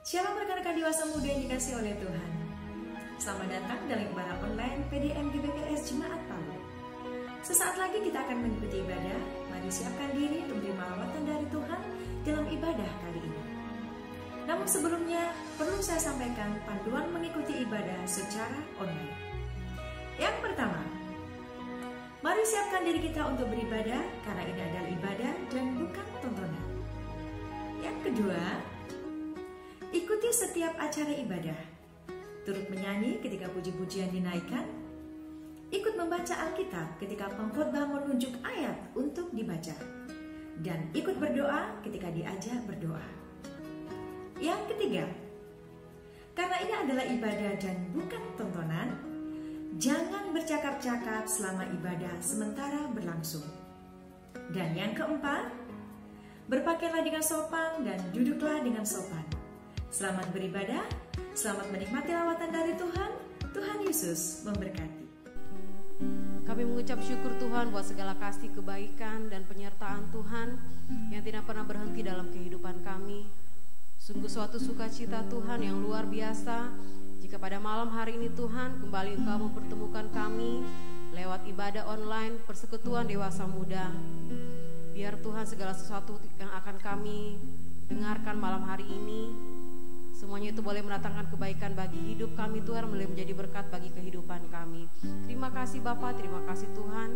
Shalom rekan-rekan dewasa muda yang dikasihi oleh Tuhan. Selamat datang dalam ibadah online PDM GBKS Jemaat Palu. Sesaat lagi kita akan mengikuti ibadah. Mari siapkan diri untuk menerima lawatan dari Tuhan dalam ibadah kali ini. Namun sebelumnya, perlu saya sampaikan panduan mengikuti ibadah secara online. Yang pertama, mari siapkan diri kita untuk beribadah karena ini adalah ibadah dan bukan tontonan. Yang kedua, ikuti setiap acara ibadah. Turut menyanyi ketika puji-pujian dinaikkan. Ikut membaca Alkitab ketika pengkhotbah menunjuk ayat untuk dibaca. Dan ikut berdoa ketika diajak berdoa. Yang ketiga, karena ini adalah ibadah dan bukan tontonan, jangan bercakap-cakap selama ibadah sementara berlangsung. Dan yang keempat, berpakaianlah dengan sopan dan duduklah dengan sopan. Selamat beribadah, selamat menikmati lawatan dari Tuhan. Tuhan Yesus memberkati. Kami mengucap syukur Tuhan buat segala kasih, kebaikan, dan penyertaan Tuhan yang tidak pernah berhenti dalam kehidupan kami. Sungguh suatu sukacita Tuhan yang luar biasa jika pada malam hari ini Tuhan kembali Engkau mempertemukan kami lewat ibadah online persekutuan dewasa muda. Biar Tuhan segala sesuatu yang akan kami dengarkan malam hari ini, semuanya itu boleh mendatangkan kebaikan bagi hidup kami Tuhan, boleh menjadi berkat bagi kehidupan kami. Terima kasih Bapa, terima kasih Tuhan.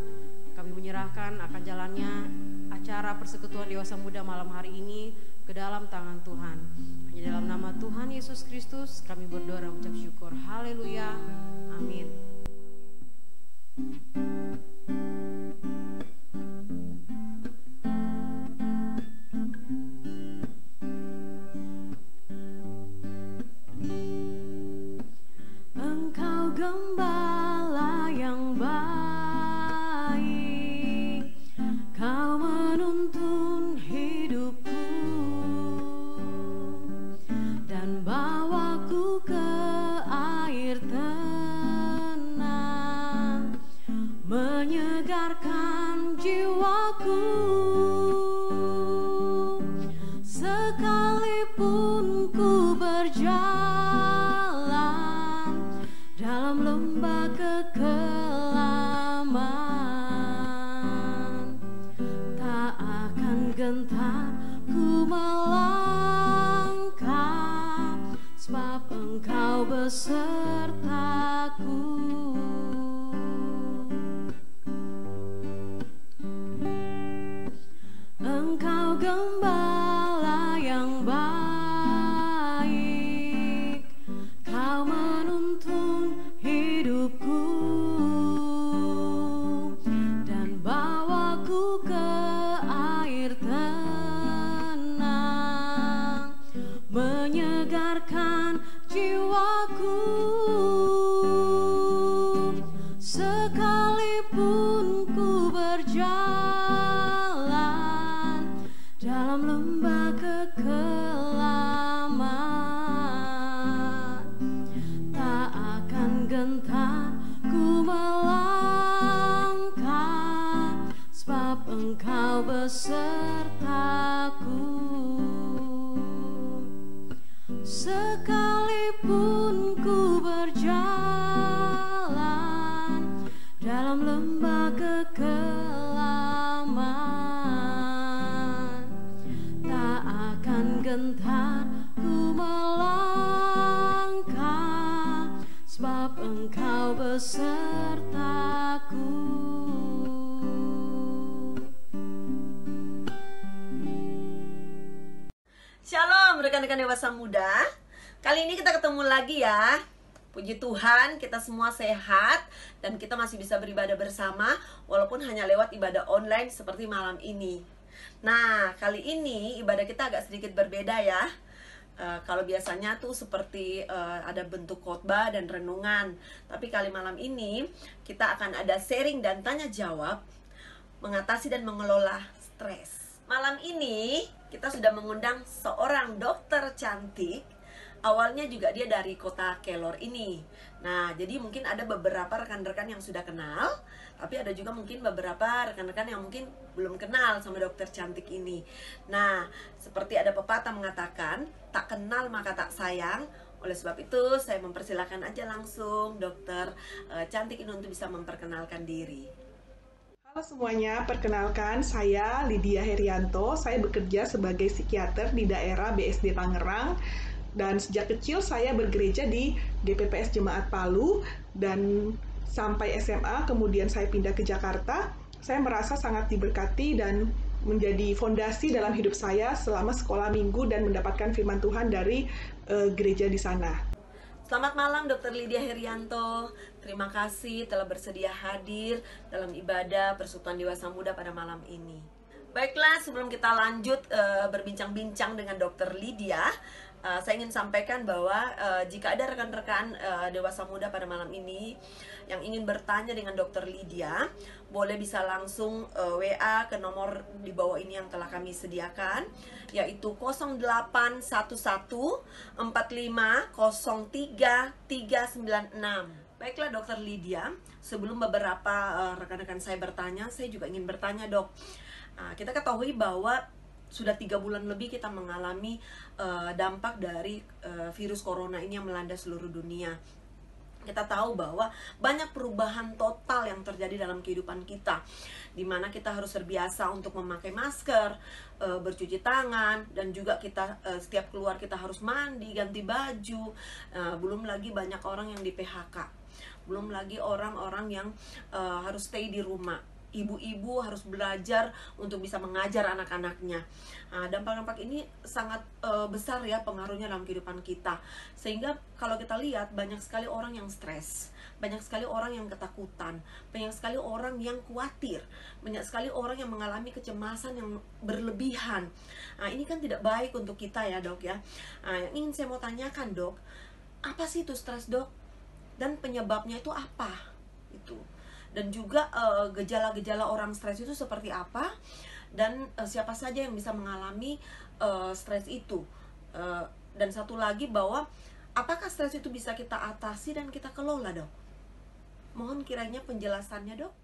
Kami menyerahkan akan jalannya acara persekutuan dewasa muda malam hari ini ke dalam tangan Tuhan. Hanya dalam nama Tuhan Yesus Kristus kami berdoa dan mengucap syukur. Haleluya. Amin. Engkau gembala yang baik, Kau menuntun hidupku dan bawaku ke air tenang, menyegarkan jiwaku. Sekalipun ku berjalan dalam lembah kekelaman, tak akan gentar ku melangkah, sebab Engkau besertaku. Engkau gembala yang baik, Kau menuntun hidupku dan bawaku ke air tenang, menyegarkan jiwaku. Sekalipun ku berjalan dalam lembah kekelaman, tak akan gentar ku melangkah, sebab Engkau besertaku. Sekalipun ku berjalan dalam lembah kekelaman, tak akan gentar ku melangkah, sebab Engkau besertaku. Shalom rekan-rekan dewasa muda. Kali ini kita ketemu lagi ya. Puji Tuhan kita semua sehat dan kita masih bisa beribadah bersama walaupun hanya lewat ibadah online seperti malam ini. Nah, kali ini ibadah kita agak sedikit berbeda ya. Kalau biasanya tuh seperti ada bentuk khotbah dan renungan, tapi kali malam ini kita akan ada sharing dan tanya jawab mengatasi dan mengelola stres. Malam ini kita sudah mengundang seorang dokter cantik, awalnya juga dia dari kota Kelor ini. Nah, jadi mungkin ada beberapa rekan-rekan yang sudah kenal, tapi ada juga mungkin beberapa rekan-rekan yang mungkin belum kenal sama dokter cantik ini. Nah, seperti ada pepatah mengatakan, tak kenal maka tak sayang. Oleh sebab itu, saya mempersilahkan aja langsung dokter cantik ini untuk bisa memperkenalkan diri. Halo semuanya, perkenalkan saya Lydia Herianto. Saya bekerja sebagai psikiater di daerah BSD Tangerang. Dan sejak kecil saya bergereja di GPPS Jemaat Palu. Dan sampai SMA, kemudian saya pindah ke Jakarta. Saya merasa sangat diberkati dan menjadi fondasi dalam hidup saya selama sekolah minggu dan mendapatkan firman Tuhan dari gereja di sana. Selamat malam Dr. Lydia Herianto. Terima kasih telah bersedia hadir dalam ibadah Persekutuan Dewasa Muda pada malam ini. Baiklah, sebelum kita lanjut berbincang-bincang dengan Dr. Lydia, saya ingin sampaikan bahwa jika ada rekan-rekan Dewasa Muda pada malam ini yang ingin bertanya dengan Dr. Lydia, boleh bisa langsung WA ke nomor di bawah ini yang telah kami sediakan, yaitu 0811 45 03 396. Baiklah Dr. Lydia, sebelum beberapa rekan-rekan saya bertanya, saya juga ingin bertanya dok. Kita ketahui bahwa sudah 3 bulan lebih kita mengalami dampak dari virus corona ini yang melanda seluruh dunia. Kita tahu bahwa banyak perubahan total yang terjadi dalam kehidupan kita, di mana kita harus terbiasa untuk memakai masker, bercuci tangan, dan juga kita setiap keluar kita harus mandi, ganti baju. Belum lagi banyak orang yang di PHK, belum lagi orang-orang yang harus stay di rumah. Ibu-ibu harus belajar untuk bisa mengajar anak-anaknya. Dampak-dampak ini sangat besar ya pengaruhnya dalam kehidupan kita. Sehingga kalau kita lihat banyak sekali orang yang stres, banyak sekali orang yang ketakutan, banyak sekali orang yang khawatir, banyak sekali orang yang mengalami kecemasan yang berlebihan. Ini kan tidak baik untuk kita ya dok ya. Yang ingin saya mau tanyakan dok, apa sih itu stres dok? Dan penyebabnya itu apa? Itu. Dan juga gejala-gejala orang stres itu seperti apa, dan siapa saja yang bisa mengalami stres itu. Dan satu lagi bahwa apakah stres itu bisa kita atasi dan kita kelola dok? Mohon kiranya penjelasannya dok.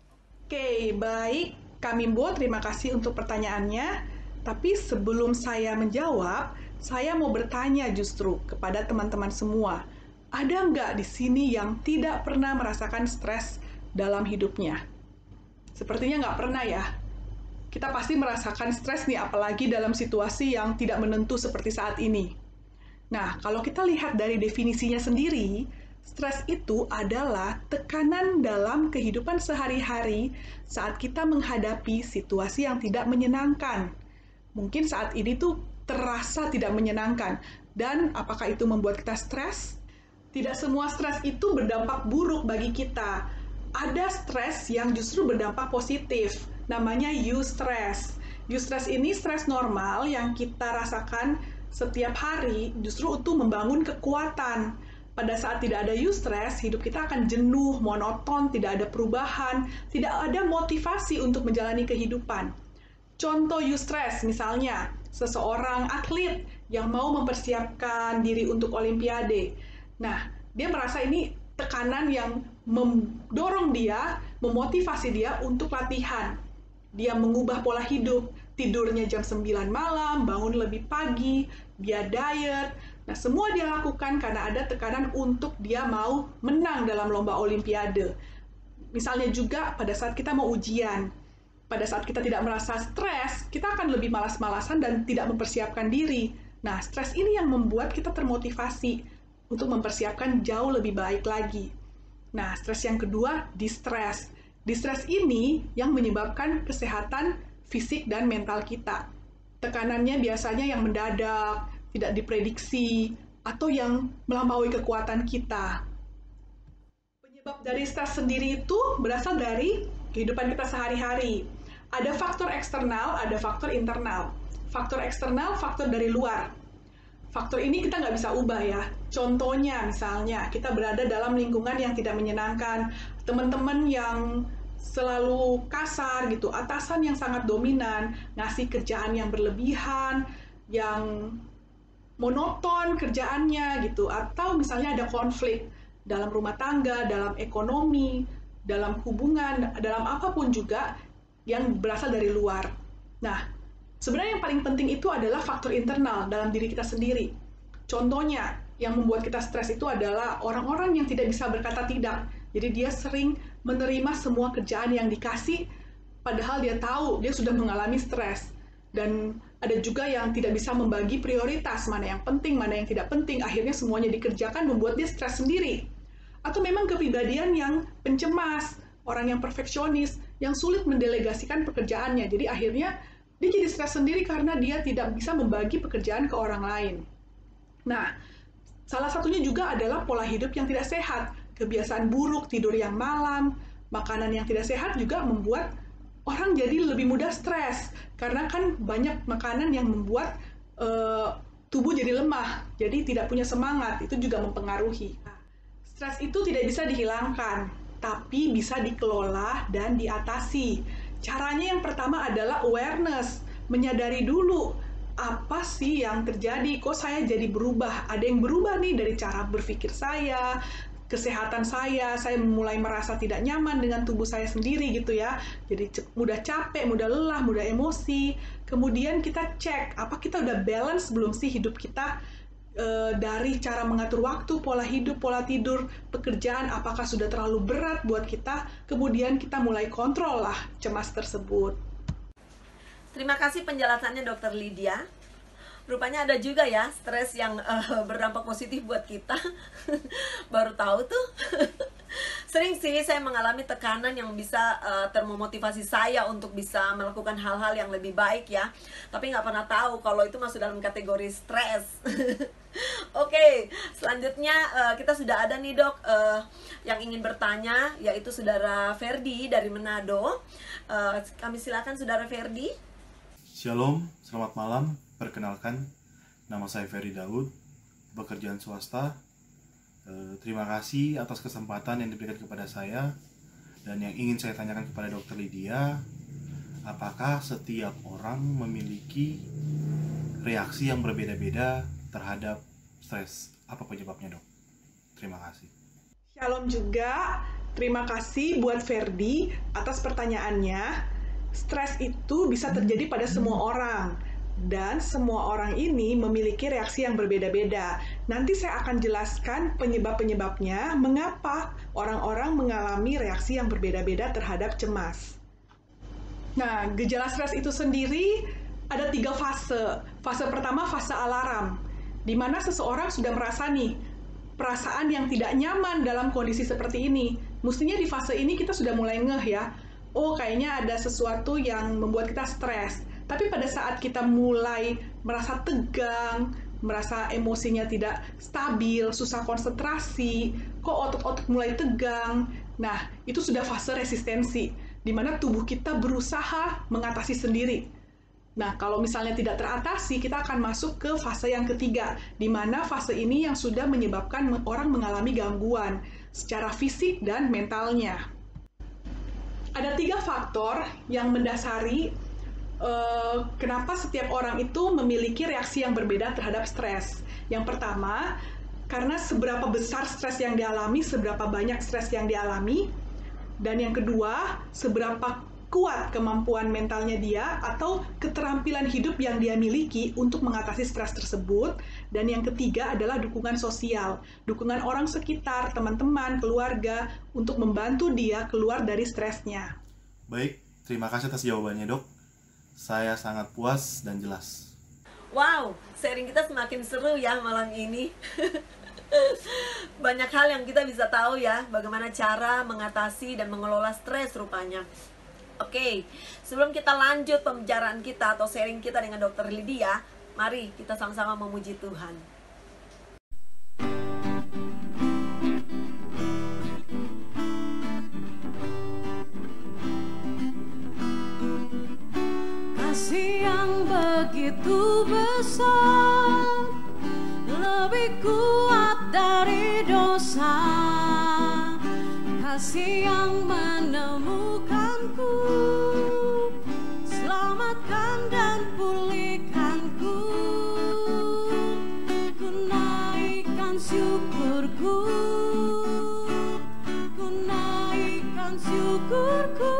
Oke, baik Kak Mimbo, terima kasih untuk pertanyaannya. Tapi sebelum saya menjawab, saya mau bertanya justru kepada teman-teman semua. Ada nggak di sini yang tidak pernah merasakan stres dalam hidupnya? Sepertinya nggak pernah ya. Kita pasti merasakan stres nih, apalagi dalam situasi yang tidak menentu seperti saat ini. Nah, kalau kita lihat dari definisinya sendiri, stres itu adalah tekanan dalam kehidupan sehari-hari saat kita menghadapi situasi yang tidak menyenangkan. Mungkin saat ini tuh terasa tidak menyenangkan. Dan apakah itu membuat kita stres? Tidak semua stres itu berdampak buruk bagi kita. Ada stres yang justru berdampak positif, namanya eustress. Eustress ini stres normal yang kita rasakan setiap hari, justru itu membangun kekuatan. Pada saat tidak ada eustress, hidup kita akan jenuh, monoton, tidak ada perubahan, tidak ada motivasi untuk menjalani kehidupan. Contoh eustress misalnya, seseorang atlet yang mau mempersiapkan diri untuk olimpiade. Nah, dia merasa ini tekanan yang mendorong dia, memotivasi dia untuk latihan. Dia mengubah pola hidup, tidurnya jam 9 malam, bangun lebih pagi, dia diet. Nah, semua dia lakukan karena ada tekanan untuk dia mau menang dalam lomba olimpiade. Misalnya juga pada saat kita mau ujian, pada saat kita tidak merasa stres, kita akan lebih malas-malasan dan tidak mempersiapkan diri. Nah, stres ini yang membuat kita termotivasi untuk mempersiapkan jauh lebih baik lagi. Nah, stres yang kedua, distress. Distress ini yang menyebabkan kesehatan fisik dan mental kita. Tekanannya biasanya yang mendadak, tidak diprediksi, atau yang melampaui kekuatan kita. Penyebab dari stres sendiri itu berasal dari kehidupan kita sehari-hari. Ada faktor eksternal, ada faktor internal. Faktor eksternal, faktor dari luar. Faktor ini kita nggak bisa ubah ya. Contohnya misalnya, kita berada dalam lingkungan yang tidak menyenangkan, teman-teman yang selalu kasar gitu, atasan yang sangat dominan, ngasih kerjaan yang berlebihan, yang monoton kerjaannya gitu, atau misalnya ada konflik dalam rumah tangga, dalam ekonomi, dalam hubungan, dalam apapun juga yang berasal dari luar. Nah, sebenarnya yang paling penting itu adalah faktor internal dalam diri kita sendiri. Contohnya, yang membuat kita stres itu adalah orang-orang yang tidak bisa berkata tidak. Jadi dia sering menerima semua kerjaan yang dikasih, padahal dia tahu dia sudah mengalami stres. Dan ada juga yang tidak bisa membagi prioritas, mana yang penting, mana yang tidak penting, akhirnya semuanya dikerjakan, membuat dia stres sendiri. Atau memang kepribadian yang pencemas, orang yang perfeksionis, yang sulit mendelegasikan pekerjaannya, jadi akhirnya dia jadi stres sendiri karena dia tidak bisa membagi pekerjaan ke orang lain. Nah, salah satunya juga adalah pola hidup yang tidak sehat, kebiasaan buruk, tidur yang malam, makanan yang tidak sehat juga membuat orang jadi lebih mudah stres, karena kan banyak makanan yang membuat tubuh jadi lemah, jadi tidak punya semangat, itu juga mempengaruhi. Stres itu tidak bisa dihilangkan, tapi bisa dikelola dan diatasi. Caranya yang pertama adalah awareness, menyadari dulu, apa sih yang terjadi, kok saya jadi berubah, ada yang berubah nih dari cara berpikir saya, kesehatan saya mulai merasa tidak nyaman dengan tubuh saya sendiri gitu ya. Jadi mudah capek, mudah lelah, mudah emosi. Kemudian kita cek, apa kita udah balance belum sih hidup kita, dari cara mengatur waktu, pola hidup, pola tidur, pekerjaan, apakah sudah terlalu berat buat kita. Kemudian kita mulai kontrol lah cemas tersebut. Terima kasih penjelasannya Dr. Lydia. Rupanya ada juga ya stres yang berdampak positif buat kita. Baru tahu tuh. Sering sih saya mengalami tekanan yang bisa termotivasi saya untuk bisa melakukan hal-hal yang lebih baik ya. Tapi nggak pernah tahu kalau itu masuk dalam kategori stres. Oke, selanjutnya kita sudah ada nih dok yang ingin bertanya, yaitu saudara Ferdi dari Manado. Kami silakan saudara Ferdi. Shalom, selamat malam. Perkenalkan, nama saya Ferry Daud, pekerjaan swasta. Terima kasih atas kesempatan yang diberikan kepada saya. Dan yang ingin saya tanyakan kepada Dr. Lydia, apakah setiap orang memiliki reaksi yang berbeda-beda terhadap stres? Apa penyebabnya, dok? Terima kasih. Shalom juga, terima kasih buat Ferdi atas pertanyaannya. Stres itu bisa terjadi pada semua orang. Dan semua orang ini memiliki reaksi yang berbeda-beda. Nanti saya akan jelaskan penyebab-penyebabnya, mengapa orang-orang mengalami reaksi yang berbeda-beda terhadap cemas. Nah, gejala stres itu sendiri ada 3 fase. Fase pertama, fase alarm, di mana seseorang sudah merasa nih, perasaan yang tidak nyaman dalam kondisi seperti ini. Mestinya di fase ini kita sudah mulai ngeh ya, oh kayaknya ada sesuatu yang membuat kita stres. Tapi pada saat kita mulai merasa tegang, merasa emosinya tidak stabil, susah konsentrasi, kok otot-otot mulai tegang, nah itu sudah fase resistensi, di mana tubuh kita berusaha mengatasi sendiri. Nah, kalau misalnya tidak teratasi, kita akan masuk ke fase yang ketiga, di mana fase ini yang sudah menyebabkan orang mengalami gangguan secara fisik dan mentalnya. Ada 3 faktor yang mendasari kenapa setiap orang itu memiliki reaksi yang berbeda terhadap stres. Yang pertama, karena seberapa besar stres yang dialami, seberapa banyak stres yang dialami. Dan yang kedua, seberapa kuat kemampuan mentalnya dia atau keterampilan hidup yang dia miliki untuk mengatasi stres tersebut. Dan yang ketiga adalah dukungan sosial, dukungan orang sekitar, teman-teman, keluarga untuk membantu dia keluar dari stresnya. Baik, terima kasih atas jawabannya, dok. Saya sangat puas dan jelas. Wow, sharing kita semakin seru ya malam ini. Banyak hal yang kita bisa tahu ya, bagaimana cara mengatasi dan mengelola stres rupanya. Oke, sebelum kita lanjut pembicaraan kita atau sharing kita dengan Dr. Lydia, mari kita sama-sama memuji Tuhan. Kasih yang begitu besar, lebih kuat dari dosa. Kasih yang menemukanku, selamatkan dan pulihkanku. naikkan syukurku, ku naikkan syukurku.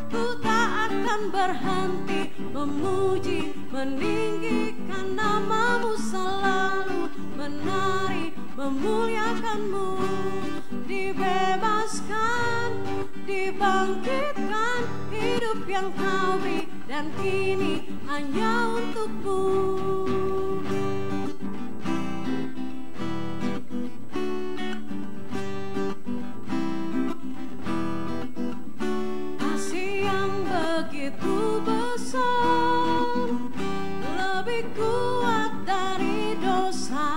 Ku tak akan berhenti memuji, meninggikan namamu, selalu menari, memuliakanmu. Dibebaskan, dibangkitkan, hidup yang kau beri, dan kini hanya untukmu. Kasih yang begitu besar, lebih kuat dari dosa.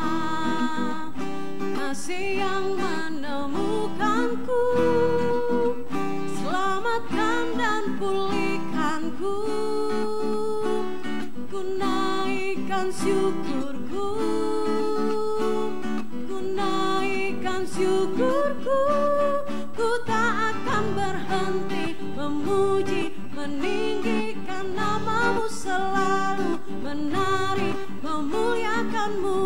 Kasih yang menemukanku, selamatkan dan pulihkanku. Ku naikkan syukurku, ku naikkan syukurku. Ku tak akan berhenti memuji, meninggikan namamu, selalu menari, memuliakanmu.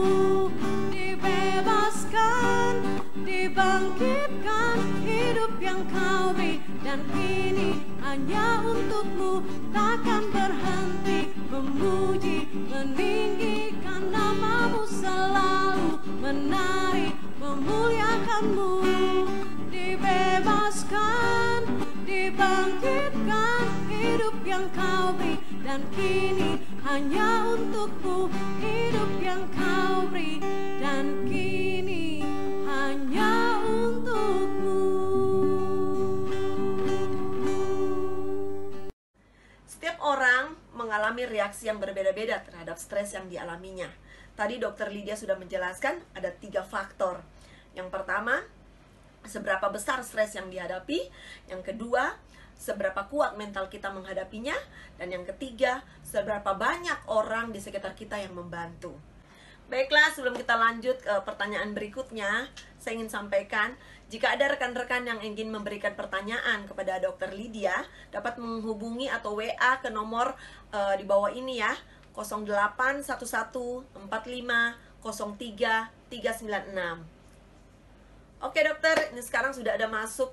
Dibebaskan, dibangkitkan, hidup yang kau beri, dan kini hanya untukmu. Takkan berhenti memuji, meninggikan namamu, selalu menari, memuliakanmu. Dibebaskan, dibangkitkan, hidup yang kau beri, dan kini hanya untukmu. Hidup yang kau beri, dan kini hanya untukmu. Setiap orang mengalami reaksi yang berbeda-beda terhadap stres yang dialaminya. Tadi Dr. Lydia sudah menjelaskan ada 3 faktor. Yang pertama, seberapa besar stres yang dihadapi. Yang kedua, seberapa kuat mental kita menghadapinya. Dan yang ketiga, seberapa banyak orang di sekitar kita yang membantu. Baiklah, sebelum kita lanjut ke pertanyaan berikutnya, saya ingin sampaikan, jika ada rekan-rekan yang ingin memberikan pertanyaan kepada Dr. Lydia, dapat menghubungi atau WA ke nomor di bawah ini ya, 0811450396. Oke dokter, ini sekarang sudah ada masuk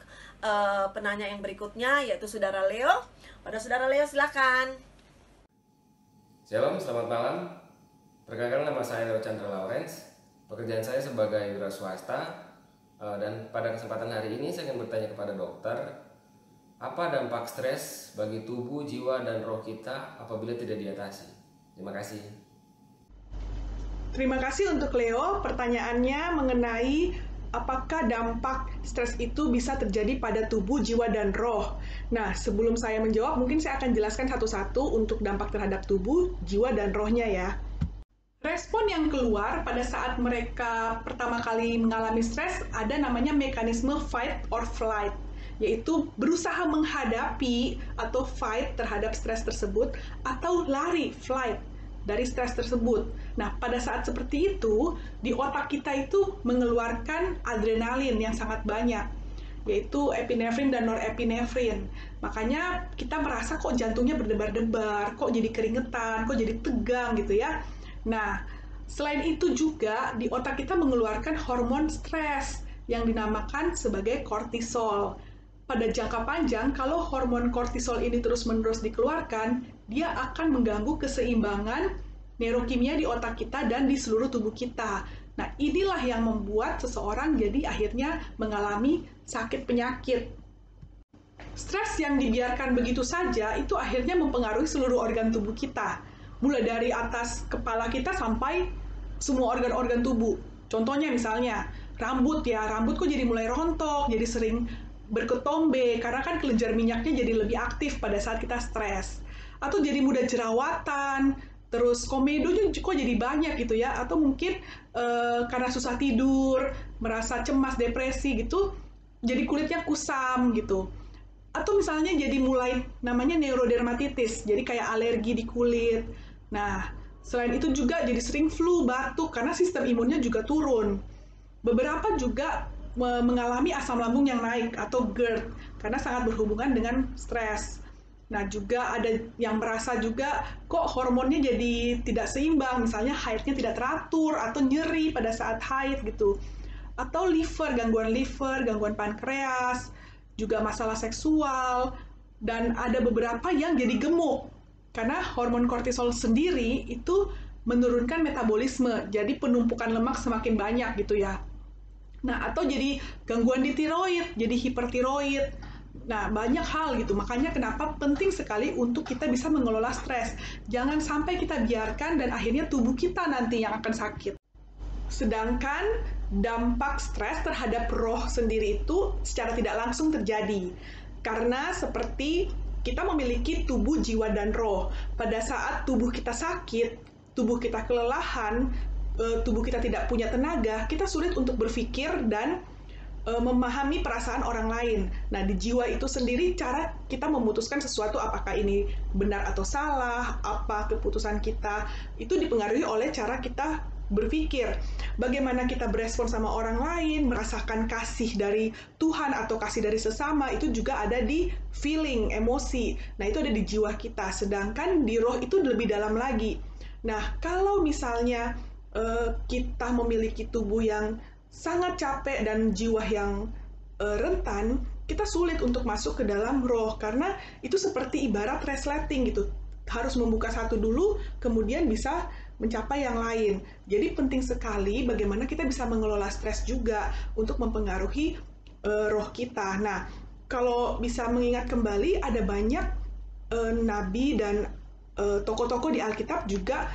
penanya yang berikutnya, yaitu Saudara Leo. Pada Saudara Leo, silakan. Shalom, selamat malam. Perkenalkan, nama saya Leo Chandra Lawrence. Pekerjaan saya sebagai wira swasta, dan pada kesempatan hari ini saya ingin bertanya kepada dokter, apa dampak stres bagi tubuh, jiwa, dan roh kita apabila tidak diatasi? Terima kasih. Terima kasih untuk Leo. Pertanyaannya mengenai apakah dampak stres itu bisa terjadi pada tubuh, jiwa, dan roh. Nah, sebelum saya menjawab, mungkin saya akan jelaskan satu-satu untuk dampak terhadap tubuh, jiwa, dan rohnya ya. Respon yang keluar pada saat mereka pertama kali mengalami stres ada namanya mekanisme fight or flight, yaitu berusaha menghadapi atau fight terhadap stres tersebut atau lari, flight, dari stres tersebut. Nah, pada saat seperti itu, di otak kita itu mengeluarkan adrenalin yang sangat banyak, yaitu epinefrin dan norepinefrin. Makanya kita merasa kok jantungnya berdebar-debar, kok jadi keringetan, kok jadi tegang gitu ya. Nah, selain itu juga di otak kita mengeluarkan hormon stres yang dinamakan sebagai kortisol. Pada jangka panjang, kalau hormon kortisol ini terus-menerus dikeluarkan, dia akan mengganggu keseimbangan neurokimia di otak kita dan di seluruh tubuh kita. Nah, inilah yang membuat seseorang jadi akhirnya mengalami sakit penyakit. Stres yang dibiarkan begitu saja itu akhirnya mempengaruhi seluruh organ tubuh kita. Mulai dari atas kepala kita sampai semua organ-organ tubuh. Contohnya misalnya, rambut kok jadi mulai rontok, jadi sering berketombe, karena kan kelenjar minyaknya jadi lebih aktif pada saat kita stres. Atau jadi mudah jerawatan, terus komedonya kok jadi banyak gitu ya, atau mungkin karena susah tidur, merasa cemas, depresi gitu, jadi kulitnya kusam gitu. Atau misalnya jadi mulai namanya neurodermatitis, jadi kayak alergi di kulit. Nah, selain itu juga jadi sering flu, batuk, karena sistem imunnya juga turun. Beberapa juga mengalami asam lambung yang naik atau GERD, karena sangat berhubungan dengan stres. Nah, juga ada yang merasa juga kok hormonnya jadi tidak seimbang, misalnya haidnya tidak teratur atau nyeri pada saat haid gitu. Atau liver, gangguan pankreas, juga masalah seksual, dan ada beberapa yang jadi gemuk. Karena hormon kortisol sendiri itu menurunkan metabolisme, jadi penumpukan lemak semakin banyak gitu ya. Nah, atau jadi gangguan di tiroid, jadi hipertiroid. Nah, banyak hal gitu. Makanya kenapa penting sekali untuk kita bisa mengelola stres. Jangan sampai kita biarkan dan akhirnya tubuh kita nanti yang akan sakit. Sedangkan dampak stres terhadap roh sendiri itu secara tidak langsung terjadi. Karena seperti kita memiliki tubuh, jiwa, dan roh. Pada saat tubuh kita sakit, tubuh kita kelelahan, tubuh kita tidak punya tenaga, kita sulit untuk berpikir dan memahami perasaan orang lain. Nah, di jiwa itu sendiri cara kita memutuskan sesuatu, apakah ini benar atau salah, apa keputusan kita, itu dipengaruhi oleh cara kita berpikir. Bagaimana kita berespon sama orang lain, merasakan kasih dari Tuhan atau kasih dari sesama, itu juga ada di feeling, emosi. Nah, itu ada di jiwa kita. Sedangkan di roh itu lebih dalam lagi. Nah, kalau misalnya kita memiliki tubuh yang sangat capek dan jiwa yang rentan, kita sulit untuk masuk ke dalam roh, karena itu seperti ibarat resleting gitu. Harus membuka satu dulu, kemudian bisa mencapai yang lain. Jadi penting sekali bagaimana kita bisa mengelola stres juga untuk mempengaruhi roh kita. Nah, kalau bisa mengingat kembali, ada banyak nabi dan tokoh-tokoh di Alkitab juga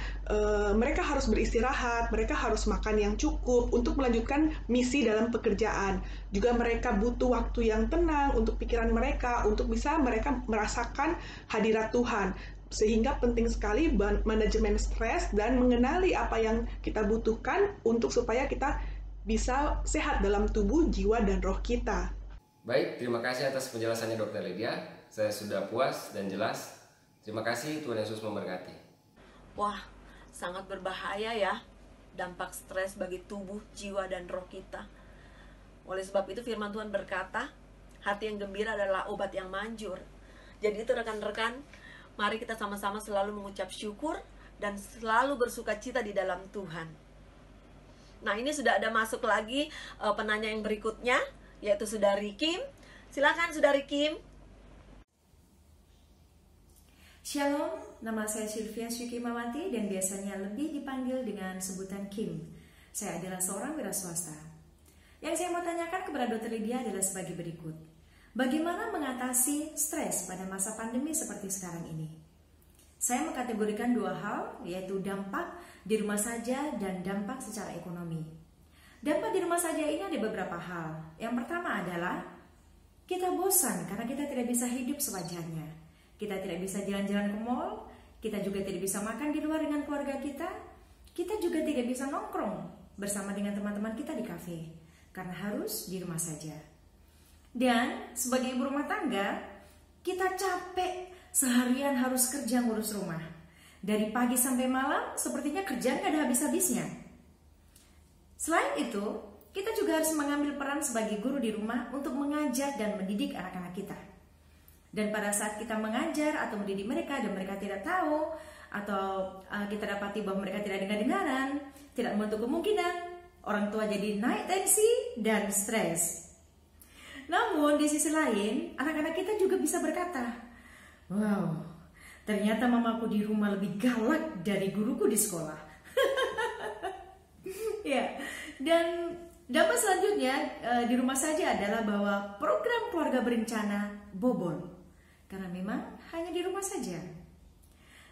mereka harus beristirahat, mereka harus makan yang cukup untuk melanjutkan misi dalam pekerjaan. Juga mereka butuh waktu yang tenang untuk pikiran mereka, untuk bisa mereka merasakan hadirat Tuhan. Sehingga penting sekali manajemen stres dan mengenali apa yang kita butuhkan untuk supaya kita bisa sehat dalam tubuh, jiwa, dan roh kita. Baik, terima kasih atas penjelasannya Dr. Lydia. Saya sudah puas dan jelas. Terima kasih, Tuhan Yesus memberkati. Wah, sangat berbahaya ya dampak stres bagi tubuh, jiwa, dan roh kita. Oleh sebab itu firman Tuhan berkata, hati yang gembira adalah obat yang manjur. Jadi itu rekan-rekan, mari kita sama-sama selalu mengucap syukur dan selalu bersuka cita di dalam Tuhan. Nah, ini sudah ada masuk lagi penanya yang berikutnya, yaitu Saudari Kim. Silakan Saudari Kim. Shalom, nama saya Sylvia Sukimawati dan biasanya lebih dipanggil dengan sebutan Kim. Saya adalah seorang wira swasta. Yang saya mau tanyakan kepada Dr. Lydia adalah sebagai berikut. Bagaimana mengatasi stres pada masa pandemi seperti sekarang ini? Saya mengkategorikan dua hal, yaitu dampak di rumah saja dan dampak secara ekonomi. Dampak di rumah saja ini ada beberapa hal. Yang pertama adalah kita bosan karena kita tidak bisa hidup sewajarnya. Kita tidak bisa jalan-jalan ke mall, kita juga tidak bisa makan di luar dengan keluarga kita juga tidak bisa nongkrong bersama dengan teman-teman kita di kafe, karena harus di rumah saja. Dan sebagai ibu rumah tangga, kita capek seharian harus kerja ngurus rumah. Dari pagi sampai malam, sepertinya kerjaan gak ada habis-habisnya. Selain itu, kita juga harus mengambil peran sebagai guru di rumah untuk mengajar dan mendidik anak-anak kita. Dan pada saat kita mengajar atau mendidik mereka dan mereka tidak tahu, atau kita dapati bahwa mereka tidak dengar-dengaran, tidak menutup kemungkinan orang tua jadi naik tensi dan stres. Namun di sisi lain, anak-anak kita juga bisa berkata, wow, ternyata mamaku di rumah lebih galak dari guruku di sekolah. Ya, dan dampak selanjutnya di rumah saja adalah bahwa program keluarga berencana bobol. Karena memang hanya di rumah saja.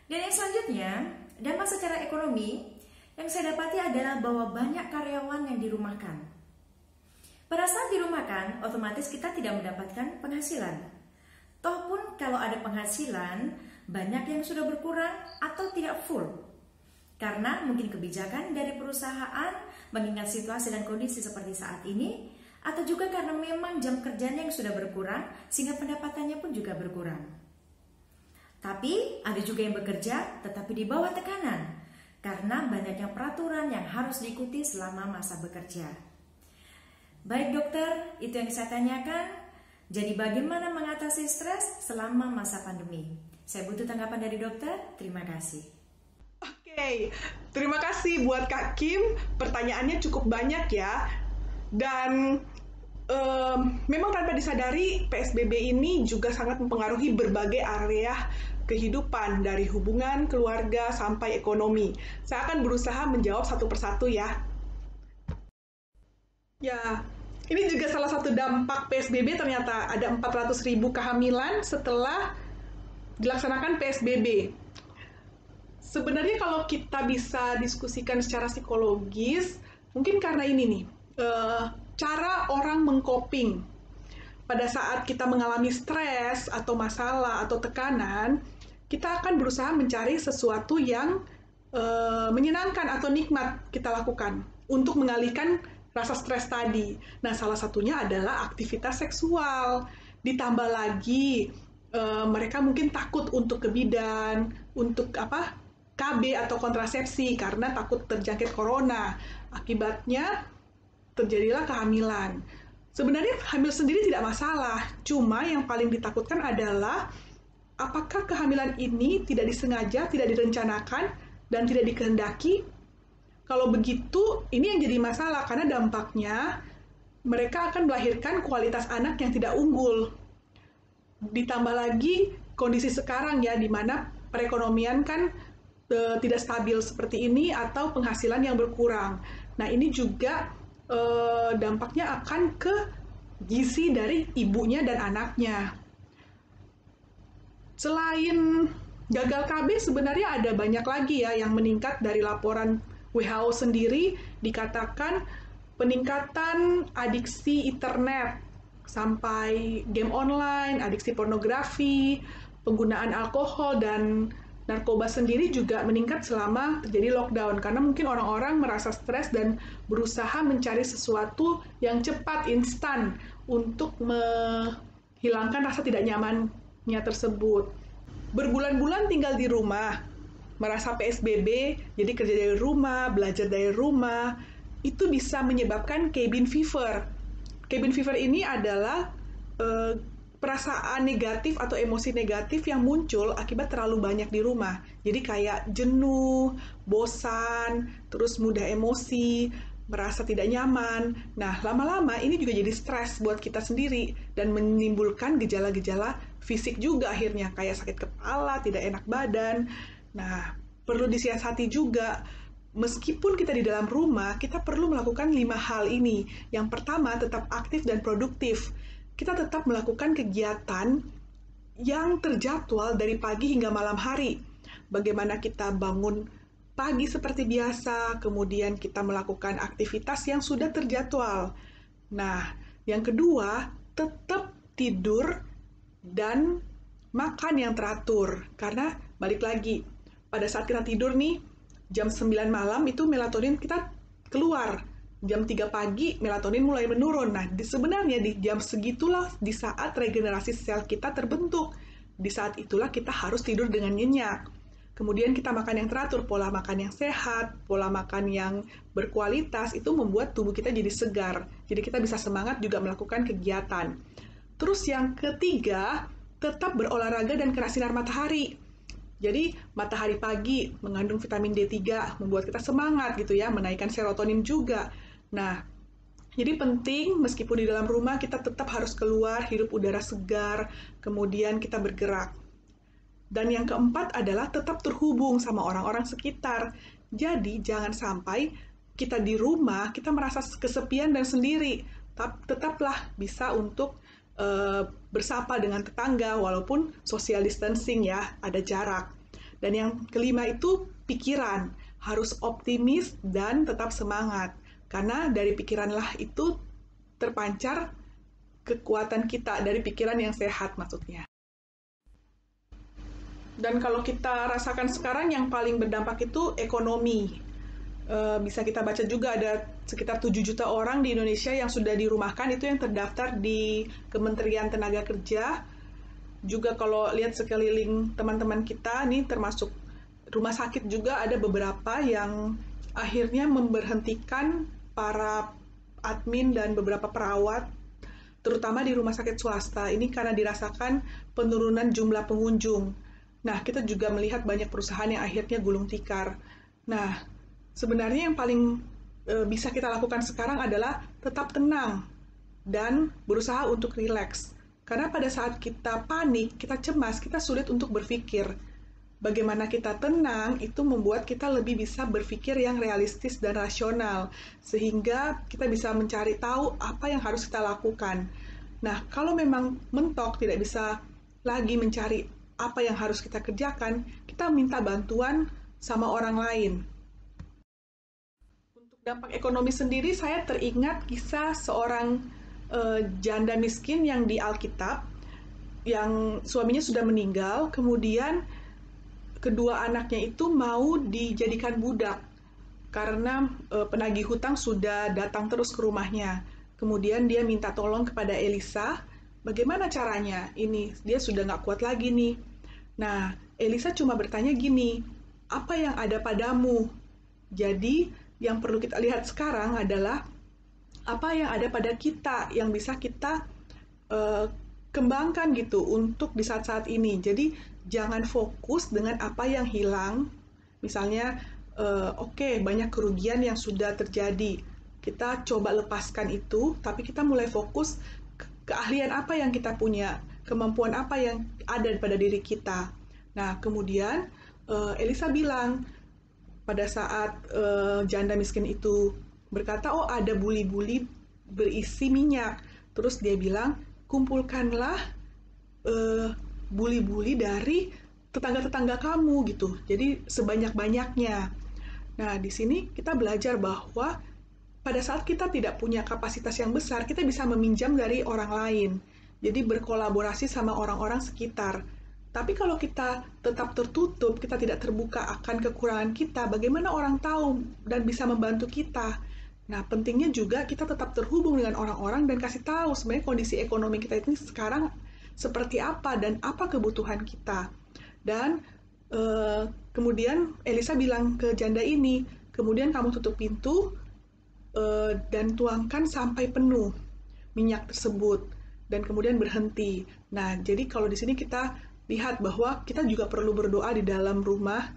Dan yang selanjutnya, dampak secara ekonomi yang saya dapati adalah bahwa banyak karyawan yang dirumahkan. Pada saat dirumahkan, otomatis kita tidak mendapatkan penghasilan. Toh pun kalau ada penghasilan, banyak yang sudah berkurang atau tidak full. Karena mungkin kebijakan dari perusahaan mengingat situasi dan kondisi seperti saat ini, atau juga karena memang jam kerjanya yang sudah berkurang sehingga pendapatannya pun juga berkurang. Tapi ada juga yang bekerja tetapi di bawah tekanan karena banyaknya peraturan yang harus diikuti selama masa bekerja. Baik dokter, itu yang saya tanyakan. Jadi bagaimana mengatasi stres selama masa pandemi? Saya butuh tanggapan dari dokter. Terima kasih. Oke, terima kasih buat Kak Kim. Pertanyaannya cukup banyak ya. Dan memang tanpa disadari PSBB ini juga sangat mempengaruhi berbagai area kehidupan, dari hubungan, keluarga, sampai ekonomi. Saya akan berusaha menjawab satu persatu ya. Ya, ini juga salah satu dampak PSBB, ternyata ada 400.000 kehamilan setelah dilaksanakan PSBB. Sebenarnya kalau kita bisa diskusikan secara psikologis, mungkin karena ini nih, cara orang mengcoping. Pada saat kita mengalami stres atau masalah atau tekanan, kita akan berusaha mencari sesuatu yang menyenangkan atau nikmat kita lakukan untuk mengalihkan rasa stres tadi. Nah, salah satunya adalah aktivitas seksual. Ditambah lagi, mereka mungkin takut untuk ke bidan, untuk KB atau kontrasepsi karena takut terjangkit corona. Akibatnya terjadilah kehamilan. Sebenarnya hamil sendiri tidak masalah, cuma yang paling ditakutkan adalah apakah kehamilan ini tidak disengaja, tidak direncanakan, dan tidak dikehendaki. Kalau begitu, ini yang jadi masalah karena dampaknya mereka akan melahirkan kualitas anak yang tidak unggul. Ditambah lagi kondisi sekarang ya, di mana perekonomian kan tidak stabil seperti ini atau penghasilan yang berkurang. Nah, ini juga dampaknya akan ke gizi dari ibunya dan anaknya. Selain gagal KB, sebenarnya ada banyak lagi ya yang meningkat. Dari laporan WHO sendiri dikatakan peningkatan adiksi internet sampai game online, adiksi pornografi, penggunaan alkohol dan narkoba sendiri juga meningkat selama terjadi lockdown, karena mungkin orang-orang merasa stres dan berusaha mencari sesuatu yang cepat, instan, untuk menghilangkan rasa tidak nyamannya tersebut. Berbulan-bulan tinggal di rumah, merasa PSBB, jadi kerja dari rumah, belajar dari rumah, itu bisa menyebabkan cabin fever. Cabin fever ini adalah perasaan negatif atau emosi negatif yang muncul akibat terlalu banyak di rumah. Jadi kayak jenuh, bosan, terus mudah emosi, merasa tidak nyaman. Nah, lama-lama ini juga jadi stres buat kita sendiri dan menimbulkan gejala-gejala fisik juga akhirnya, kayak sakit kepala, tidak enak badan. Nah, perlu disiasati juga. Meskipun kita di dalam rumah, kita perlu melakukan 5 hal ini. Yang pertama, tetap aktif dan produktif. Kita tetap melakukan kegiatan yang terjadwal dari pagi hingga malam hari. Bagaimana kita bangun pagi seperti biasa, kemudian kita melakukan aktivitas yang sudah terjadwal. Nah, yang kedua, tetap tidur dan makan yang teratur. Karena balik lagi, pada saat kita tidur nih, jam 9 malam itu melatonin kita keluar. Jam 3 pagi, melatonin mulai menurun. Nah, sebenarnya di jam segitulah di saat regenerasi sel kita terbentuk. Di saat itulah kita harus tidur dengan nyenyak. Kemudian kita makan yang teratur, pola makan yang sehat, pola makan yang berkualitas, itu membuat tubuh kita jadi segar. Jadi kita bisa semangat juga melakukan kegiatan. Terus yang ketiga, tetap berolahraga dan kena sinar matahari. Jadi matahari pagi mengandung vitamin D3, membuat kita semangat gitu ya, menaikkan serotonin juga. Nah, jadi penting meskipun di dalam rumah kita tetap harus keluar, hirup udara segar, kemudian kita bergerak. Dan yang keempat adalah tetap terhubung sama orang-orang sekitar. Jadi jangan sampai kita di rumah, kita merasa kesepian dan sendiri. Tetaplah bisa untuk bersapa dengan tetangga walaupun social distancing ya, ada jarak. Dan yang kelima itu pikiran, harus optimis dan tetap semangat. Karena dari pikiranlah itu terpancar kekuatan kita, dari pikiran yang sehat maksudnya. Dan kalau kita rasakan sekarang yang paling berdampak itu ekonomi. Bisa kita baca juga ada sekitar 7 juta orang di Indonesia yang sudah dirumahkan, itu yang terdaftar di Kementerian Tenaga Kerja. Juga kalau lihat sekeliling teman-teman kita nih, termasuk rumah sakit juga ada beberapa yang akhirnya memberhentikan para admin dan beberapa perawat terutama di rumah sakit swasta. Ini karena dirasakan penurunan jumlah pengunjung. Nah, kita juga melihat banyak perusahaan yang akhirnya gulung tikar. Nah, sebenarnya yang paling bisa kita lakukan sekarang adalah tetap tenang dan berusaha untuk rileks. Karena pada saat kita panik, kita cemas, kita sulit untuk berpikir. Bagaimana kita tenang itu membuat kita lebih bisa berpikir yang realistis dan rasional, sehingga kita bisa mencari tahu apa yang harus kita lakukan. Nah, kalau memang mentok tidak bisa lagi mencari apa yang harus kita kerjakan, kita minta bantuan sama orang lain. Untuk dampak ekonomi sendiri, saya teringat kisah seorang janda miskin yang di Alkitab, yang suaminya sudah meninggal, kemudian kedua anaknya itu mau dijadikan budak karena penagih hutang sudah datang terus ke rumahnya. Kemudian dia minta tolong kepada Elisa, bagaimana caranya? Ini dia sudah nggak kuat lagi nih. Nah, Elisa cuma bertanya gini, apa yang ada padamu? Jadi, yang perlu kita lihat sekarang adalah apa yang ada pada kita yang bisa kita kembangkan gitu untuk di saat-saat ini. Jadi jangan fokus dengan apa yang hilang. Misalnya, banyak kerugian yang sudah terjadi. Kita coba lepaskan itu, tapi kita mulai fokus keahlian apa yang kita punya, kemampuan apa yang ada pada diri kita. Nah, kemudian Elisa bilang pada saat janda miskin itu berkata, oh ada buli-buli berisi minyak. Terus dia bilang, kumpulkanlah buli-buli dari tetangga-tetangga kamu gitu. Jadi sebanyak-banyaknya. Nah, di sini kita belajar bahwa pada saat kita tidak punya kapasitas yang besar, kita bisa meminjam dari orang lain. Jadi berkolaborasi sama orang-orang sekitar. Tapi kalau kita tetap tertutup, kita tidak terbuka akan kekurangan kita, bagaimana orang tahu dan bisa membantu kita? Nah, pentingnya juga kita tetap terhubung dengan orang-orang dan kasih tahu sebenarnya kondisi ekonomi kita ini sekarang seperti apa dan apa kebutuhan kita. Dan kemudian Elisa bilang ke janda ini, kemudian kamu tutup pintu dan tuangkan sampai penuh minyak tersebut dan kemudian berhenti. Nah, jadi kalau di sini kita lihat bahwa kita juga perlu berdoa di dalam rumah,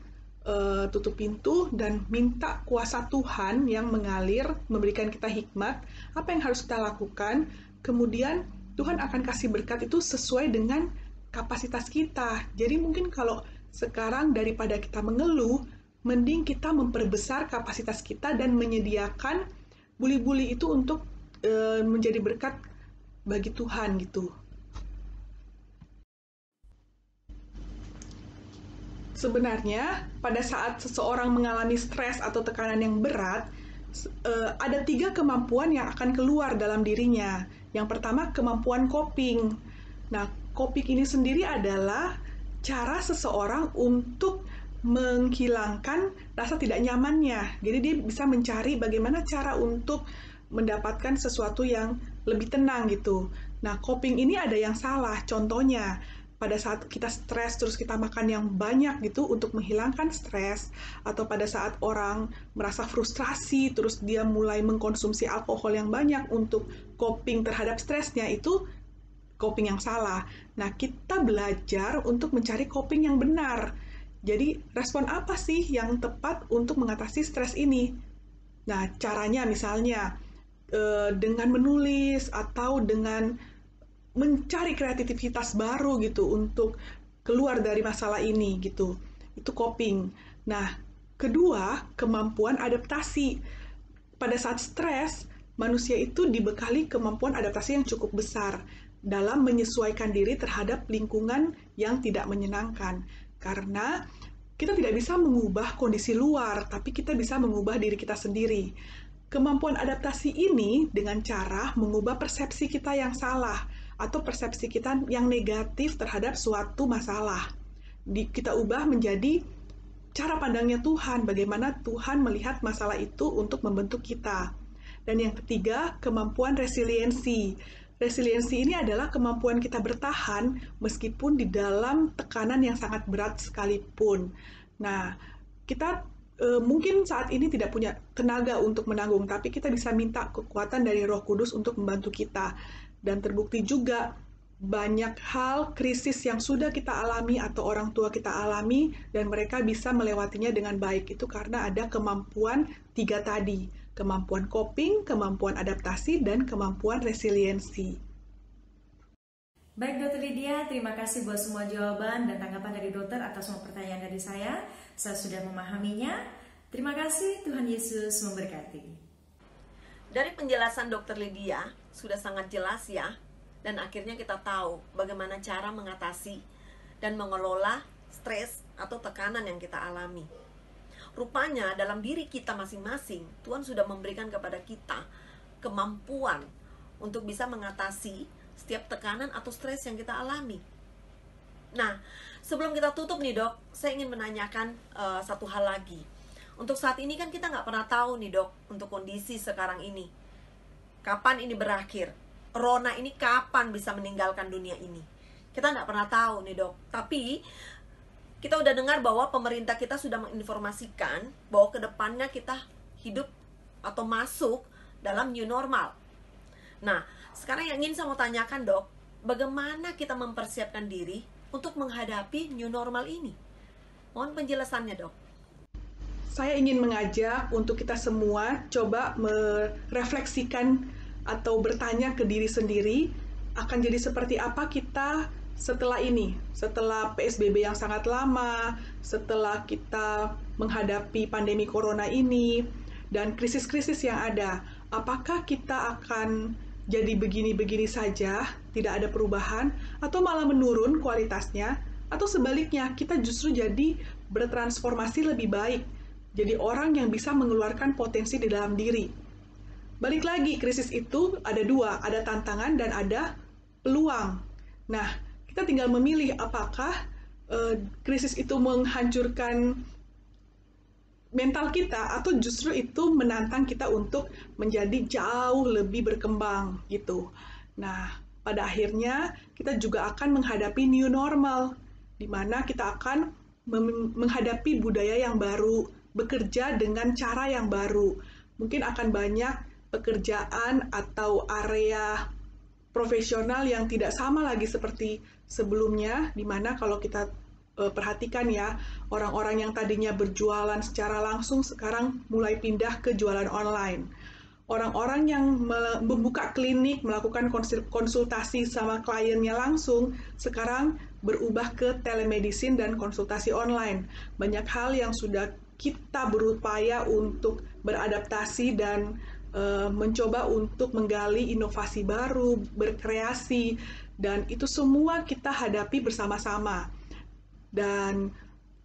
tutup pintu dan minta kuasa Tuhan yang mengalir, memberikan kita hikmat, apa yang harus kita lakukan, kemudian Tuhan akan kasih berkat itu sesuai dengan kapasitas kita. Jadi mungkin kalau sekarang daripada kita mengeluh, mending kita memperbesar kapasitas kita dan menyediakan buli-buli itu untuk menjadi berkat bagi Tuhan gitu. Sebenarnya, pada saat seseorang mengalami stres atau tekanan yang berat, ada 3 kemampuan yang akan keluar dalam dirinya. Yang pertama, kemampuan coping. Nah, coping ini sendiri adalah cara seseorang untuk menghilangkan rasa tidak nyamannya. Jadi dia bisa mencari bagaimana cara untuk mendapatkan sesuatu yang lebih tenang gitu. Nah, coping ini ada yang salah. Contohnya, pada saat kita stres terus kita makan yang banyak gitu untuk menghilangkan stres, atau pada saat orang merasa frustrasi terus dia mulai mengkonsumsi alkohol yang banyak untuk coping terhadap stresnya, itu coping yang salah. Nah, kita belajar untuk mencari coping yang benar. Jadi, respon apa sih yang tepat untuk mengatasi stres ini? Nah, caranya misalnya dengan menulis atau dengan mencari kreativitas baru gitu untuk keluar dari masalah ini gitu. Itu coping. Nah, kedua, kemampuan adaptasi. Pada saat stres, manusia itu dibekali kemampuan adaptasi yang cukup besar dalam menyesuaikan diri terhadap lingkungan yang tidak menyenangkan. Karena kita tidak bisa mengubah kondisi luar, tapi kita bisa mengubah diri kita sendiri. Kemampuan adaptasi ini dengan cara mengubah persepsi kita yang salah atau persepsi kita yang negatif terhadap suatu masalah. Kita ubah menjadi cara pandangnya Tuhan, bagaimana Tuhan melihat masalah itu untuk membentuk kita. Dan yang ketiga, kemampuan resiliensi. Resiliensi ini adalah kemampuan kita bertahan meskipun di dalam tekanan yang sangat berat sekalipun. Nah, kita mungkin saat ini tidak punya tenaga untuk menanggung, tapi kita bisa minta kekuatan dari Roh Kudus untuk membantu kita. Dan terbukti juga banyak hal krisis yang sudah kita alami atau orang tua kita alami dan mereka bisa melewatinya dengan baik. Itu karena ada kemampuan 3 tadi, kemampuan coping, kemampuan adaptasi, dan kemampuan resiliensi. Baik Dokter Lydia, terima kasih buat semua jawaban dan tanggapan dari dokter atas semua pertanyaan dari saya. Saya sudah memahaminya. Terima kasih, Tuhan Yesus memberkati. Dari penjelasan Dokter Lydia sudah sangat jelas ya. Dan akhirnya kita tahu bagaimana cara mengatasi dan mengelola stres atau tekanan yang kita alami. Rupanya dalam diri kita masing-masing, Tuhan sudah memberikan kepada kita kemampuan untuk bisa mengatasi setiap tekanan atau stres yang kita alami. Nah, sebelum kita tutup nih dok, saya ingin menanyakan satu hal lagi. Untuk saat ini kan kita nggak pernah tahu nih dok, untuk kondisi sekarang ini. Kapan ini berakhir? Rona ini kapan bisa meninggalkan dunia ini? Kita nggak pernah tahu nih dok. Tapi kita udah dengar bahwa pemerintah kita sudah menginformasikan bahwa kedepannya kita hidup atau masuk dalam new normal. Nah, sekarang yang ingin saya mau tanyakan dok, bagaimana kita mempersiapkan diri untuk menghadapi new normal ini? Mohon penjelasannya dok. Saya ingin mengajak untuk kita semua coba merefleksikan atau bertanya ke diri sendiri, akan jadi seperti apa kita setelah ini, setelah PSBB yang sangat lama, setelah kita menghadapi pandemi corona ini, dan krisis-krisis yang ada. Apakah kita akan jadi begini-begini saja, tidak ada perubahan, atau malah menurun kualitasnya, atau sebaliknya, kita justru jadi bertransformasi lebih baik, jadi orang yang bisa mengeluarkan potensi di dalam diri. Balik lagi, krisis itu ada 2, ada tantangan dan ada peluang. Nah, kita tinggal memilih apakah krisis itu menghancurkan mental kita atau justru itu menantang kita untuk menjadi jauh lebih berkembang gitu. Nah, pada akhirnya kita juga akan menghadapi new normal, di mana kita akan menghadapi budaya yang baru, bekerja dengan cara yang baru. Mungkin akan banyak pekerjaan atau area profesional yang tidak sama lagi seperti sebelumnya, di mana kalau kita perhatikan ya, orang-orang yang tadinya berjualan secara langsung sekarang mulai pindah ke jualan online. Orang-orang yang membuka klinik, melakukan konsultasi sama kliennya langsung, sekarang berubah ke telemedicine dan konsultasi online. Banyak hal yang sudah kita berupaya untuk beradaptasi dan mencoba untuk menggali inovasi baru, berkreasi, dan itu semua kita hadapi bersama-sama. Dan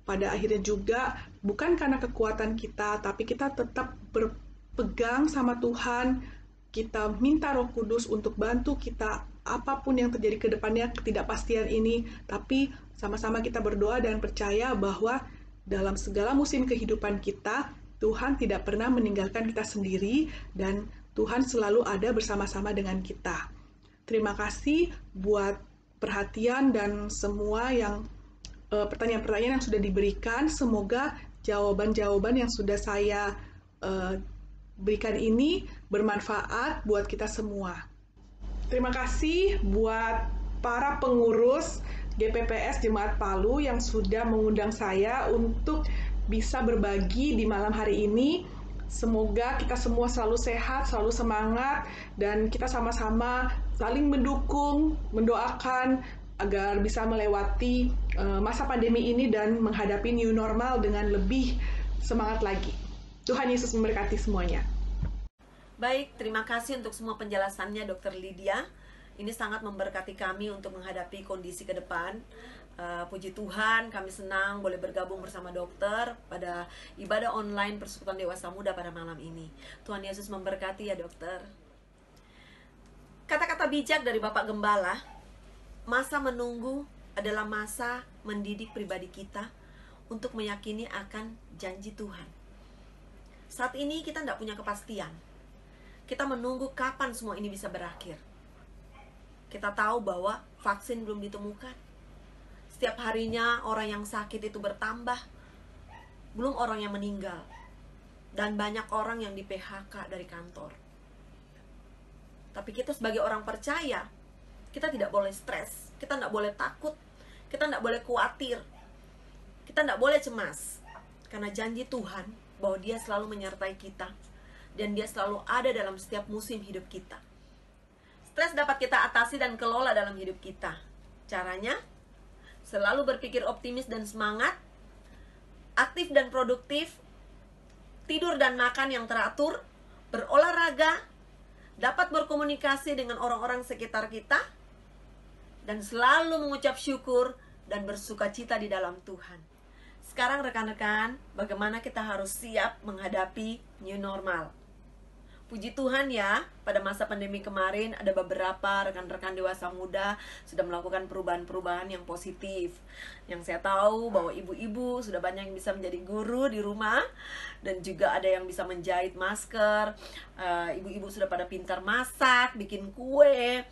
pada akhirnya juga bukan karena kekuatan kita, tapi kita tetap berpegang sama Tuhan, kita minta Roh Kudus untuk bantu kita apapun yang terjadi ke depannya, ketidakpastian ini, tapi sama-sama kita berdoa dan percaya bahwa dalam segala musim kehidupan kita, Tuhan tidak pernah meninggalkan kita sendiri dan Tuhan selalu ada bersama-sama dengan kita. Terima kasih buat perhatian dan semua yang pertanyaan-pertanyaan yang sudah diberikan. Semoga jawaban-jawaban yang sudah saya berikan ini bermanfaat buat kita semua. Terima kasih buat para pengurus GPPS Jemaat Palu yang sudah mengundang saya untuk bisa berbagi di malam hari ini. Semoga kita semua selalu sehat, selalu semangat, dan kita sama-sama saling mendukung, mendoakan agar bisa melewati masa pandemi ini dan menghadapi new normal dengan lebih semangat lagi. Tuhan Yesus memberkati semuanya. Baik, terima kasih untuk semua penjelasannya Dr. Lydia. Ini sangat memberkati kami untuk menghadapi kondisi ke depan. Puji Tuhan, kami senang boleh bergabung bersama dokter pada ibadah online Persekutuan Dewasa Muda pada malam ini. Tuhan Yesus memberkati ya dokter. Kata-kata bijak dari Bapak Gembala, masa menunggu adalah masa mendidik pribadi kita untuk meyakini akan janji Tuhan. Saat ini kita tidak punya kepastian. Kita menunggu kapan semua ini bisa berakhir. Kita tahu bahwa vaksin belum ditemukan. Setiap harinya orang yang sakit itu bertambah. Belum orang yang meninggal. Dan banyak orang yang di PHK dari kantor. Tapi kita sebagai orang percaya, kita tidak boleh stres, kita tidak boleh takut, kita tidak boleh khawatir, kita tidak boleh cemas. Karena janji Tuhan bahwa Dia selalu menyertai kita, dan Dia selalu ada dalam setiap musim hidup kita. Stres dapat kita atasi dan kelola dalam hidup kita. Caranya, selalu berpikir optimis dan semangat, aktif dan produktif, tidur dan makan yang teratur, berolahraga, dapat berkomunikasi dengan orang-orang sekitar kita, dan selalu mengucap syukur dan bersuka cita di dalam Tuhan. Sekarang rekan-rekan, bagaimana kita harus siap menghadapi new normal? Puji Tuhan ya, pada masa pandemi kemarin ada beberapa rekan-rekan dewasa muda sudah melakukan perubahan-perubahan yang positif. Yang saya tahu bahwa ibu-ibu sudah banyak yang bisa menjadi guru di rumah, dan juga ada yang bisa menjahit masker. Ibu-ibu sudah pada pintar masak, bikin kue.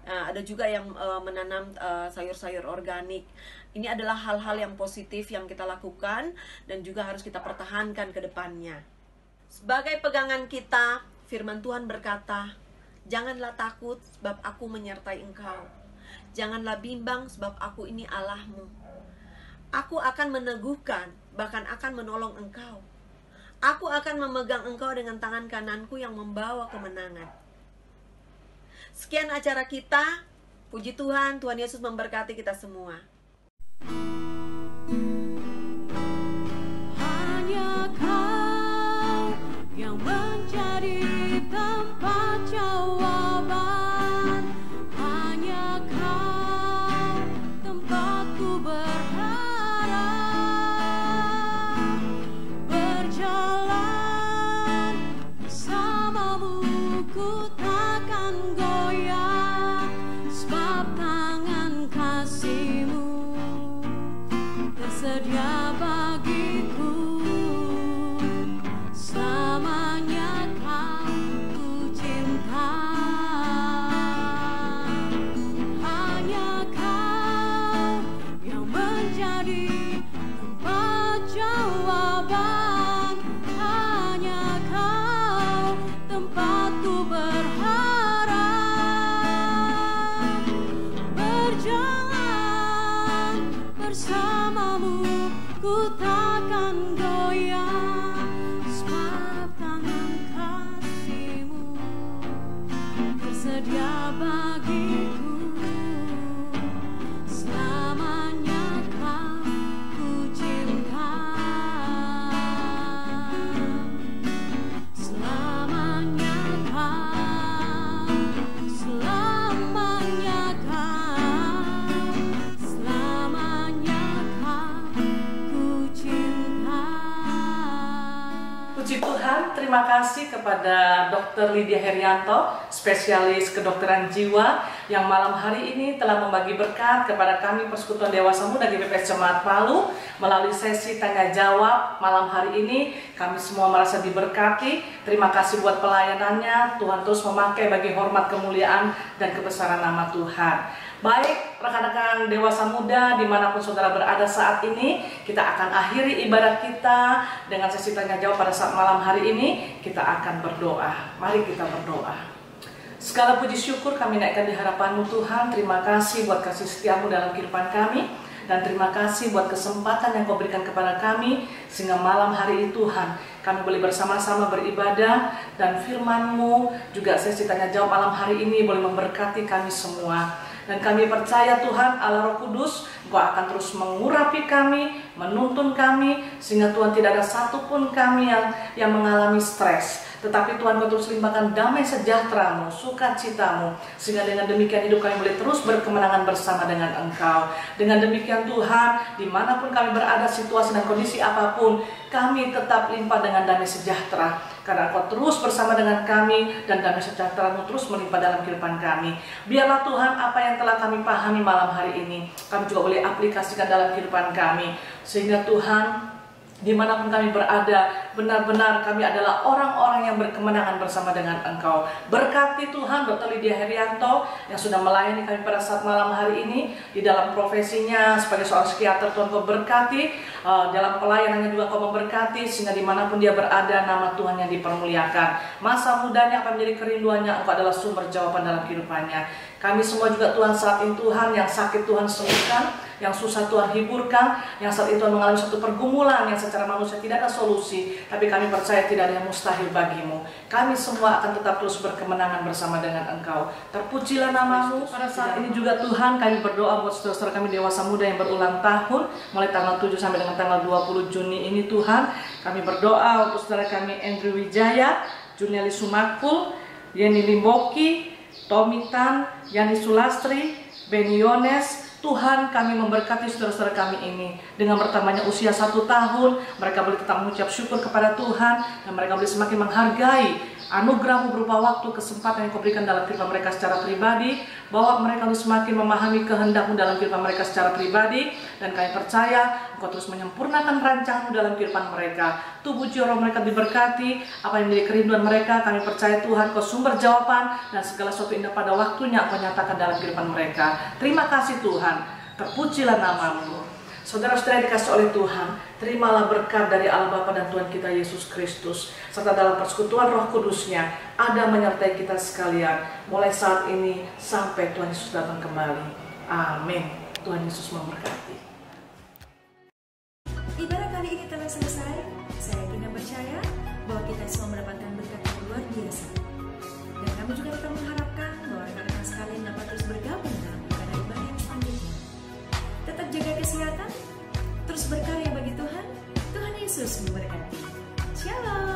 Ada juga yang menanam sayur-sayur organik. Ini adalah hal-hal yang positif yang kita lakukan dan juga harus kita pertahankan ke depannya. Sebagai pegangan kita, firman Tuhan berkata, janganlah takut sebab aku menyertai engkau. Janganlah bimbang sebab aku ini Allahmu. Aku akan meneguhkan, bahkan akan menolong engkau. Aku akan memegang engkau dengan tangan kananku yang membawa kemenangan. Sekian acara kita. Puji Tuhan, Tuhan Yesus memberkati kita semua. Hanya Kau yang menjadi tempat jawaban. Hanya Kau tempatku berharap. Berjalan bersamamu ku takkan goyah, sebab tangan kasih-Mu tersedia bagiku. Selamanya Kau ku cinta. Hanya Kau yang menjadi tempat jawaban. Hanya Kau tempatku berharap. Berjalan bersamamu ku takkan goyah, sebab tangan kasih-Mu tersedia bagiku. Selamanya Kau ku cinta. Selamanya Kau, selamanya Kau, selamanya Kau ku cinta. Puji Tuhan, terima kasih kepada Dr. Lydia Herianto, spesialis kedokteran jiwa, yang malam hari ini telah membagi berkat kepada kami Persekutuan Dewasa Muda GBPS Jemaat Palu melalui sesi tanya jawab malam hari ini. Kami semua merasa diberkati. Terima kasih buat pelayanannya. Tuhan terus memakai bagi hormat, kemuliaan, dan kebesaran nama Tuhan. Baik, rekan-rekan dewasa muda dimanapun saudara berada saat ini, kita akan akhiri ibadah kita dengan sesi tanya jawab pada saat malam hari ini. Kita akan berdoa. Mari kita berdoa. Segala puji syukur kami naikkan di hadapan-Mu Tuhan. Terima kasih buat kasih setia-Mu dalam kehidupan kami, dan terima kasih buat kesempatan yang Kau berikan kepada kami, sehingga malam hari ini Tuhan kami boleh bersama-sama beribadah, dan firman-Mu juga sesi tanya jawab malam hari ini boleh memberkati kami semua. Dan kami percaya Tuhan Allah Roh Kudus, Engkau akan terus mengurapi kami, menuntun kami, sehingga Tuhan tidak ada satupun kami yang mengalami stres. Tetapi Tuhan Kau terus limpahkan damai sejahtera-Mu, sukacita-Mu, sehingga dengan demikian hidup kami boleh terus berkemenangan bersama dengan Engkau. Dengan demikian Tuhan, dimanapun kami berada, situasi dan kondisi apapun, kami tetap limpah dengan damai sejahtera. Karena Engkau terus bersama dengan kami, dan damai sejahtera-Mu terus melimpah dalam kehidupan kami. Biarlah Tuhan apa yang telah kami pahami malam hari ini, kami juga boleh aplikasikan dalam kehidupan kami. Sehingga Tuhan, dimanapun kami berada, benar-benar kami adalah orang-orang yang berkemenangan bersama dengan Engkau. Berkati Tuhan Dr. Lydia Herianto yang sudah melayani kami pada saat malam hari ini di dalam profesinya sebagai seorang psikiater. Tuhan Kau berkati, dalam pelayanannya juga Kau memberkati, sehingga dimanapun dia berada nama Tuhan yang dipermuliakan. Masa mudanya apa menjadi kerinduannya, Engkau adalah sumber jawaban dalam kehidupannya. Kami semua juga Tuhan saat ini Tuhan yang sakit Tuhan sembuhkan, yang susah Tuhan hiburkan, yang saat itu mengalami suatu pergumulan yang secara manusia tidak ada solusi, tapi kami percaya tidak ada yang mustahil bagimu. Kami semua akan tetap terus berkemenangan bersama dengan Engkau. Terpujilah nama-Mu. Pada saat ini juga Tuhan kami berdoa buat saudara-saudara kami dewasa muda yang berulang tahun, mulai tanggal 7 sampai dengan tanggal 20 Juni ini Tuhan. Kami berdoa untuk saudara kami Andrew Wijaya, Juniali Sumakul, Yeni Limboki, Tommy Tan, Yani Sulastri, Beni Yones. Tuhan, kami memberkati saudara-saudara kami ini dengan bertambahnya usia 1 tahun, mereka boleh tetap mengucap syukur kepada Tuhan dan mereka boleh semakin menghargai anugerah-Mu berupa waktu, kesempatan yang Kau berikan dalam kehidupan mereka secara pribadi, bahwa mereka boleh semakin memahami kehendak-Mu dalam kehidupan mereka secara pribadi, dan kami percaya Engkau terus menyempurnakan rancangan-Mu dalam kehidupan mereka. Tubuh jiwa roh mereka diberkati, apa yang menjadi kerinduan mereka, kami percaya Tuhan Kau sumber jawaban, dan segala sesuatu indah pada waktunya Kau nyatakan dalam kehidupan mereka. Terima kasih Tuhan, terpujilah nama-Mu. Saudara-saudara yang dikasih oleh Tuhan, terimalah berkat dari Allah Bapa dan Tuhan kita Yesus Kristus, serta dalam persekutuan Roh Kudus-Nya ada menyertai kita sekalian, mulai saat ini sampai Tuhan Yesus datang kembali. Amin. Tuhan Yesus memberkati. Ibadah kali ini telah selesai. Saya yakin dan percaya bahwa kita semua mendapatkan berkat yang luar biasa. Dan kami juga tetap mengharapkan bahwa rekan-rekan sekalian dapat terus bergabung dalam ibadah-ibadah yang selanjutnya. Tetap jaga kesehatan, terus berkarya bagi Tuhan. Tuhan Yesus memberkati. Shalom.